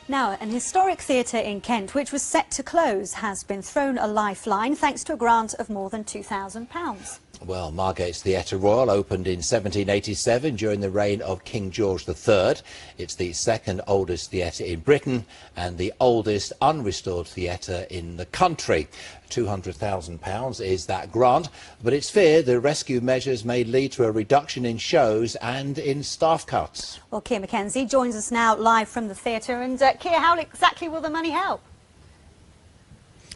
Now, an historic theatre in Kent, which was set to close, has been thrown a lifeline thanks to a grant of more than £2,000. Well, Margate's Theatre Royal opened in 1787 during the reign of King George III. It's the second oldest theatre in Britain and the oldest unrestored theatre in the country. £200,000 is that grant, but it's feared the rescue measures may lead to a reduction in shows and in staff cuts. Well, Keir Mackenzie joins us now live from the theatre. And Keir, how exactly will the money help?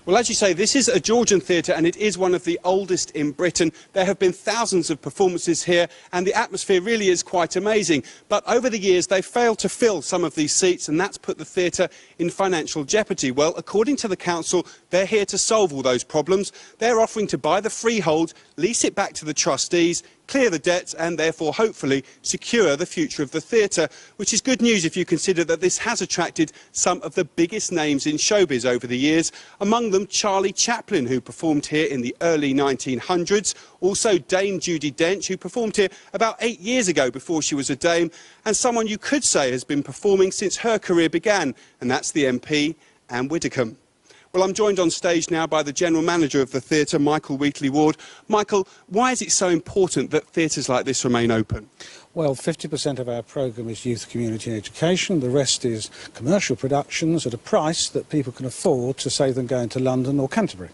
Well, as you say, this is a Georgian theatre and it is one of the oldest in Britain. There have been thousands of performances here and the atmosphere really is quite amazing. But over the years, they've failed to fill some of these seats and that's put the theatre in financial jeopardy. Well, according to the council, they're here to solve all those problems. They're offering to buy the freehold, lease it back to the trustees, clear the debts and therefore hopefully secure the future of the theatre, which is good news if you consider that this has attracted some of the biggest names in showbiz over the years, among them Charlie Chaplin, who performed here in the early 1900s, also Dame Judi Dench, who performed here about 8 years ago before she was a dame, and someone you could say has been performing since her career began, and that's the MP, Anne Widdecombe. Well, I'm joined on stage now by the General Manager of the theatre, Michael Wheatley-Ward. Michael, why is it so important that theatres like this remain open? Well, 50% of our programme is youth, community and education. The rest is commercial productions at a price that people can afford to save them going to London or Canterbury.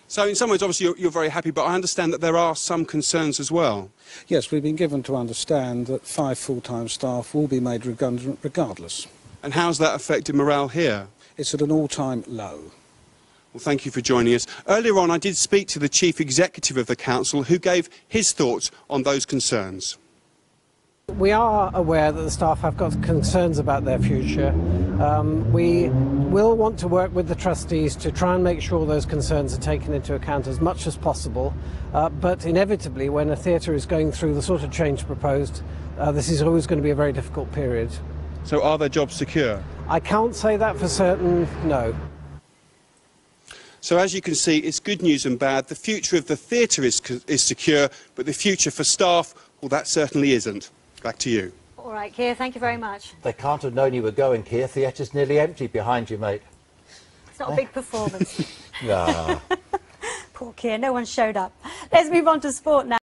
So in some ways, obviously, you're very happy, but I understand that there are some concerns as well. Yes, we've been given to understand that 5 full-time staff will be made redundant regardless. And how's that affected morale here? It's at an all-time low. Well, thank you for joining us. Earlier on, I did speak to the Chief Executive of the Council, who gave his thoughts on those concerns. We are aware that the staff have got concerns about their future. We will want to work with the trustees to try and make sure those concerns are taken into account as much as possible. But inevitably, when a theatre is going through the sort of change proposed, this is always going to be a very difficult period. So are their jobs secure? I can't say that for certain, no. So as you can see, it's good news and bad. The future of the theatre is secure, but the future for staff, well, that certainly isn't. Back to you. All right, Keir, thank you very much. They can't have known you were going, Keir. Theatre's nearly empty behind you, mate. It's not a big performance. Ah. Poor Keir, no one showed up. Let's move on to sport now.